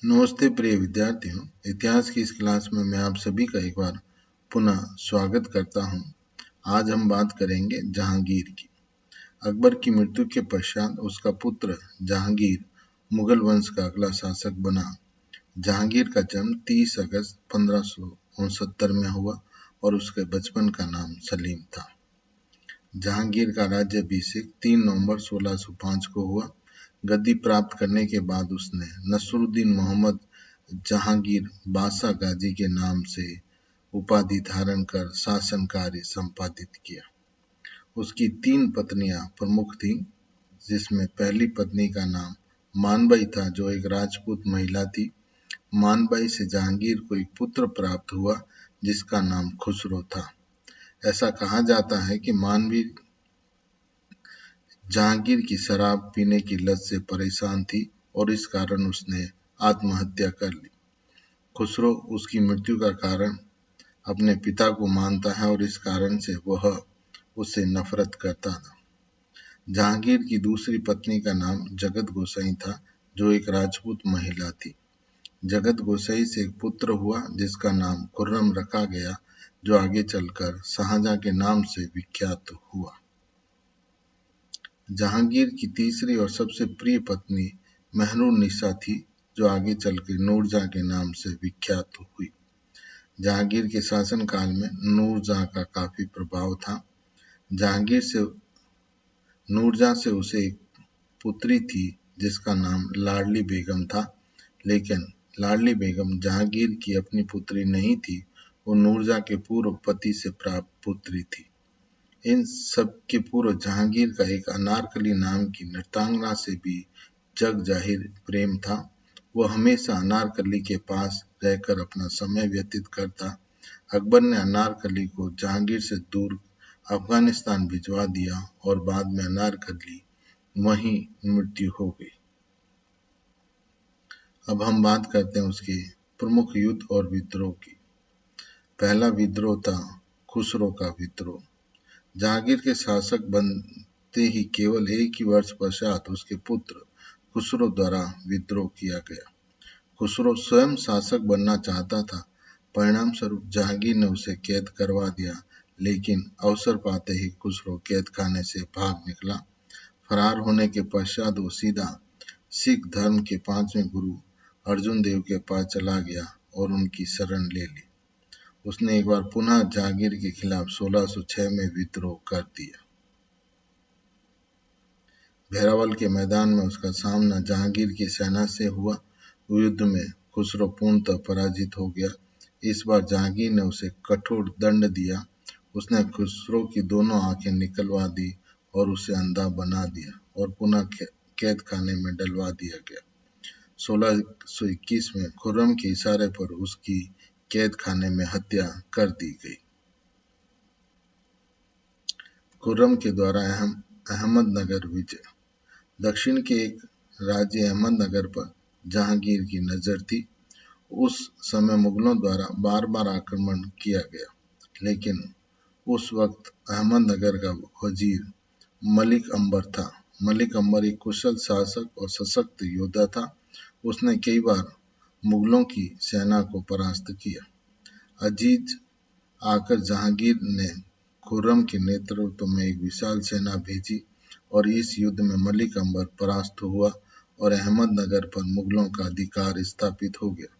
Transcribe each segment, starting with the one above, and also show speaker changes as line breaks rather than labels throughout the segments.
नमस्ते प्रिय विद्यार्थियों, इतिहास की इस क्लास में मैं आप सभी का एक बार पुनः स्वागत करता हूं। आज हम बात करेंगे जहांगीर की। अकबर की मृत्यु के पश्चात उसका पुत्र जहांगीर मुगल वंश का अगला शासक बना। जहांगीर का जन्म 30 अगस्त 1569 में हुआ और उसके बचपन का नाम सलीम था। जहांगीर का राज्याभिषेक 3 नवंबर 1605 को हुआ। गद्दी प्राप्त करने के बाद उसने नसरुद्दीन मोहम्मद जहांगीर बादशाह गाजी के नाम से उपाधि धारण कर शासन कार्य संपादित किया। उसकी 3 पत्नियां प्रमुख थीं, जिसमें पहली पत्नी का नाम मानबाई था, जो एक राजपूत महिला थी। मानबाई से जहांगीर को एक पुत्र प्राप्त हुआ जिसका नाम खुसरो था। ऐसा कहा जाता है कि मानवी जहांगीर की शराब पीने की लत से परेशान थी और इस कारण उसने आत्महत्या कर ली। खुसरो उसकी मृत्यु का कारण अपने पिता को मानता है और इस कारण से वह उससे नफरत करता था। जहांगीर की दूसरी पत्नी का नाम जगत गोसाई था, जो एक राजपूत महिला थी। जगत गोसाई से एक पुत्र हुआ जिसका नाम खुर्रम रखा गया, जो आगे चलकर शाहजहां के नाम से विख्यात हुआ। जहांगीर की तीसरी और सबसे प्रिय पत्नी मेहरुन्निसा थी, जो आगे चलकर नूरजहां के नाम से विख्यात हुई। जहांगीर के शासनकाल में नूरजहां का काफी प्रभाव था। नूरजहां से उसे एक पुत्री थी जिसका नाम लाडली बेगम था, लेकिन लाडली बेगम जहांगीर की अपनी पुत्री नहीं थी, वो नूरजहां के पूर्व पति से प्राप्त पुत्री थी। इन सब के पूर्व जहांगीर का एक अनारकली नाम की नृत्यांगना से भी जग जाहिर प्रेम था। वह हमेशा अनारकली के पास रहकर अपना समय व्यतीत करता। अकबर ने अनारकली को जहांगीर से दूर अफगानिस्तान भिजवा दिया और बाद में अनारकली वहीं मृत्यु हो गई। अब हम बात करते हैं उसके प्रमुख युद्ध और विद्रोह की। पहला विद्रोह था खुसरो का विद्रोह। जहांगीर के शासक बनते ही केवल एक ही वर्ष पश्चात उसके पुत्र खुसरो द्वारा विद्रोह किया गया। खुसरो स्वयं शासक बनना चाहता था। परिणाम स्वरूप जहांगीर ने उसे कैद करवा दिया, लेकिन अवसर पाते ही खुसरो कैद खाने से भाग निकला। फरार होने के पश्चात वो सीधा सिख धर्म के 5वें गुरु अर्जुन देव के पास चला गया और उनकी शरण ले ली। उसने एक बार पुनः जहांगीर के खिलाफ 1606 में विद्रोह कर दिया। भेरावल के मैदान में उसका सामना जहांगीर की सेना से हुआ। युद्ध में खुसरो पूर्णतः पराजित हो गया। इस बार जहांगीर ने उसे कठोर दंड दिया। उसने खुसरो की दोनों आंखें निकलवा दी और उसे अंधा बना दिया और पुनः कैद खाने में डलवा दिया गया। 1621 में खुर्रम के इशारे पर उसकी कैद खाने में हत्या कर दी गई। खुर्रम के द्वारा अहमदनगर विजय। दक्षिण के एक राज्य अहमदनगर पर जहांगीर की नजर थी। उस समय मुगलों द्वारा बार बार आक्रमण किया गया, लेकिन उस वक्त अहमदनगर का वजीर मलिक अंबर था। मलिक अंबर एक कुशल शासक और सशक्त योद्धा था। उसने कई बार मुगलों की सेना को परास्त किया। अजीज आकर जहांगीर ने खुर्रम के नेतृत्व में एक विशाल सेना भेजी और इस युद्ध में मलिक अंबर परास्त हुआ और अहमदनगर पर मुगलों का अधिकार स्थापित हो गया।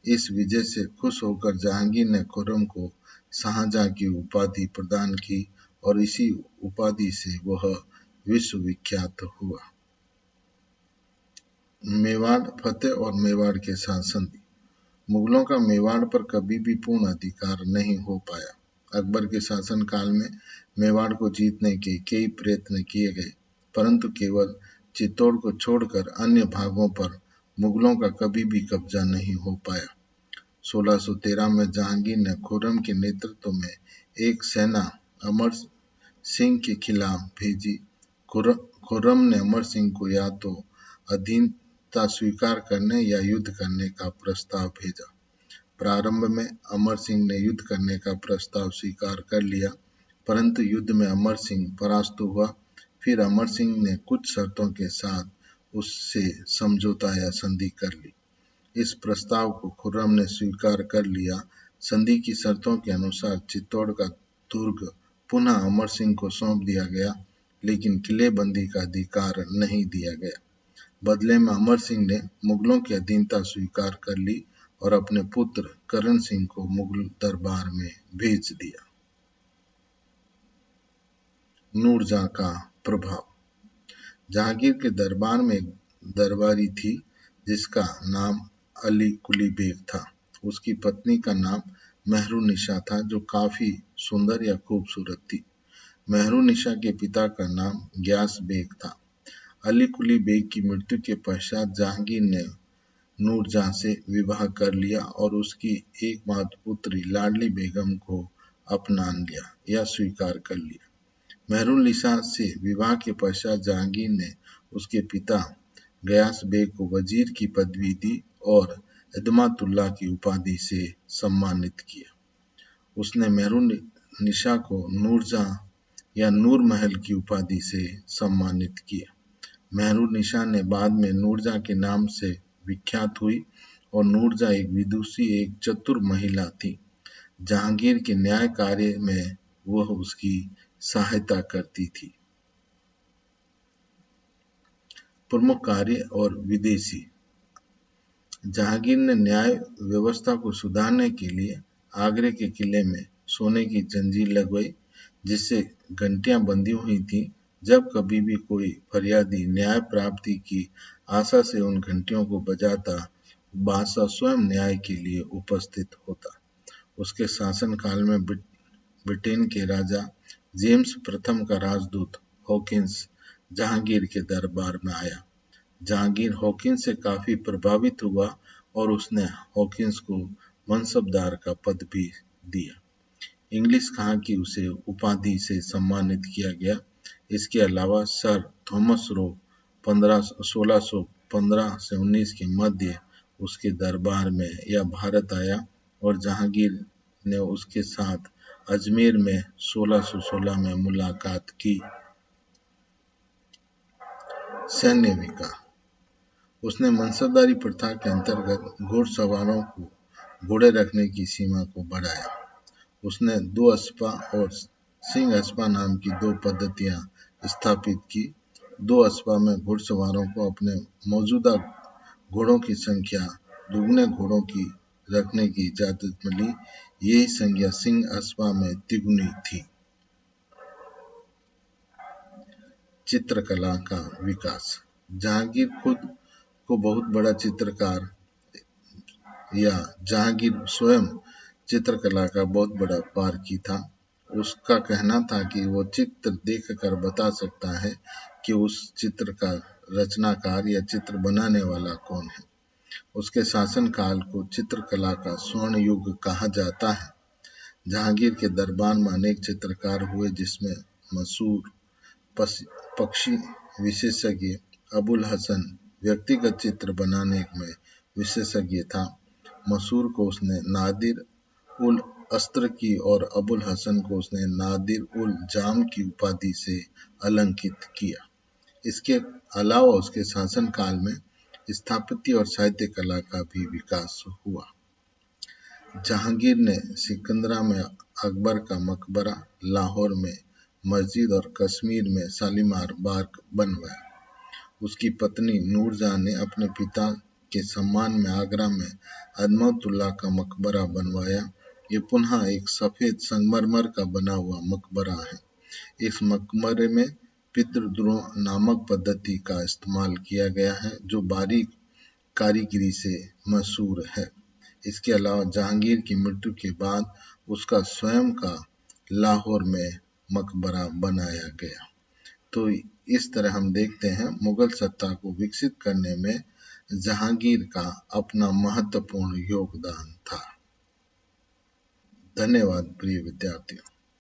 इस विजय से खुश होकर जहांगीर ने खुर्रम को शाहजहां की उपाधि प्रदान की और इसी उपाधि से वह विश्व विख्यात हुआ। मेवाड़ फतेह और मेवाड़ के साथ संधि। मुगलों का मेवाड़ पर कभी भी पूर्ण अधिकार नहीं हो पाया। अकबर के शासनकाल में मेवाड़ को जीतने के कई प्रयत्न किए गए, परंतु केवल चित्तौड़ को छोड़कर अन्य भागों पर मुगलों का कभी भी कब्जा नहीं हो पाया। 1613 में जहांगीर ने खुर्रम के नेतृत्व में एक सेना अमर सिंह के खिलाफ भेजी। खुर्रम ने अमर सिंह को या तो अधीनता स्वीकार करने या युद्ध करने का प्रस्ताव भेजा। प्रारंभ में अमर सिंह ने युद्ध करने का प्रस्ताव स्वीकार कर लिया, परंतु युद्ध में अमर सिंह परास्त हुआ। फिर अमर सिंह ने कुछ शर्तों के साथ उससे समझौता या संधि कर ली। इस प्रस्ताव को खुर्रम ने स्वीकार कर लिया। संधि की शर्तों के अनुसार चित्तौड़ का दुर्ग पुनः अमर सिंह को सौंप दिया गया, लेकिन किलेबंदी का अधिकार नहीं दिया गया। बदले में अमर सिंह ने मुगलों की अधीनता स्वीकार कर ली और अपने पुत्र करण सिंह को मुगल दरबार में भेज दिया। नूरजहां का प्रभाव। जहांगीर के दरबार में एक दरबारी थी जिसका नाम अली कुली बेग था। उसकी पत्नी का नाम मेहरुनिशा था, जो काफी सुंदर या खूबसूरत थी। मेहरुनिशा के पिता का नाम ग्यास बेग था। अली कुली बेग की मृत्यु के पश्चात जहांगीर ने नूरजहां से विवाह कर लिया और उसकी एकमात्र पुत्री लाडली बेगम को अपना लिया या स्वीकार कर लिया। मेहरुनिशा से विवाह के पश्चात जहांगीर ने उसके पिता गयास बेग को वजीर की पदवी दी और इदमातुल्लाह की उपाधि से सम्मानित किया। उसने मेहरुनिशा को नूरजहां या नूर महल की उपाधि से सम्मानित किया। मेहरुनिशा ने बाद में नूरजहां के नाम से विख्यात हुई और नूरजहां एक विदुषी, एक चतुर महिला थी। जहांगीर के न्याय कार्य में वह उसकी सहायता करती थी। प्रमुख कार्य और विदेशी। जहांगीर ने न्याय व्यवस्था को सुधारने के लिए आगरे के किले में सोने की जंजीर लगवाई, जिससे घंटियां बंधी हुई थी। जब कभी भी कोई फरियादी न्याय प्राप्ति की आशा से उन घंटियों को बजाता, बादशाह स्वयं न्याय के लिए उपस्थित होता। उसके शासनकाल में ब्रिटेन के राजा जेम्स प्रथम का राजदूत हॉकिंस जहांगीर के दरबार में आया। जहांगीर हॉकिंस से काफी प्रभावित हुआ और उसने हॉकिंस को मनसबदार का पद भी दिया। इंग्लिश खां की उसे उपाधि से सम्मानित किया गया। इसके अलावा सर थॉमस रो 1615 से 19 के मध्य उसके दरबार में या भारत आया और जहांगीर ने उसके साथ अजमेर में 1616 में मुलाकात की। सैन्य विकास। उसने मनसबदारी प्रथा के अंतर्गत घुड़सवारों को घोड़े रखने की सीमा को बढ़ाया। उसने दो अस्पा और सिंह अस्पा नाम की दो पद्धतियां स्थापित की। दो अस्पा में घुड़सवारों को अपने मौजूदा घोड़ों की संख्या दुगने घोड़ों की रखने की इजाजत मिली। यही संख्या सिंह अस्पा में तिगुनी थी। चित्रकला का विकास। जहांगीर खुद को बहुत बड़ा चित्रकार या जहांगीर स्वयं चित्रकला का बहुत बड़ा पारखी था। उसका कहना था कि वो चित्र देखकर बता सकता है कि उस चित्र का रचनाकार या चित्र बनाने वाला कौन है। उसके शासनकाल को चित्रकला का स्वर्ण युग कहा जाता है। जहांगीर के दरबार में अनेक चित्रकार हुए, जिसमें मशहूर पक्षी विशेषज्ञ अबुल हसन व्यक्तिगत चित्र बनाने में विशेषज्ञ था। मसूर को उसने नादिर उल अस्त्र की और अबुल हसन को उसने नादिर उल जाम की उपाधि से अलंकित किया। इसके अलावा उसके शासनकाल में स्थापत्य और साहित्य कला का भी विकास हुआ। जहांगीर ने सिकंदरा में अकबर का मकबरा, लाहौर में मस्जिद और कश्मीर में शालीमार बाग बनवाया। उसकी पत्नी नूरजहां ने अपने पिता के सम्मान में आगरा में अदमतुल्लाह का मकबरा बनवाया। ये पुनः एक सफेद संगमरमर का बना हुआ मकबरा है। इस मकबरे में पितृद्रोह नामक पद्धति का इस्तेमाल किया गया है, जो बारीक कारीगरी से मशहूर है। इसके अलावा जहांगीर की मृत्यु के बाद उसका स्वयं का लाहौर में मकबरा बनाया गया। तो इस तरह हम देखते हैं मुगल सत्ता को विकसित करने में जहांगीर का अपना महत्वपूर्ण योगदान था। धन्यवाद प्रिय विद्यार्थियों।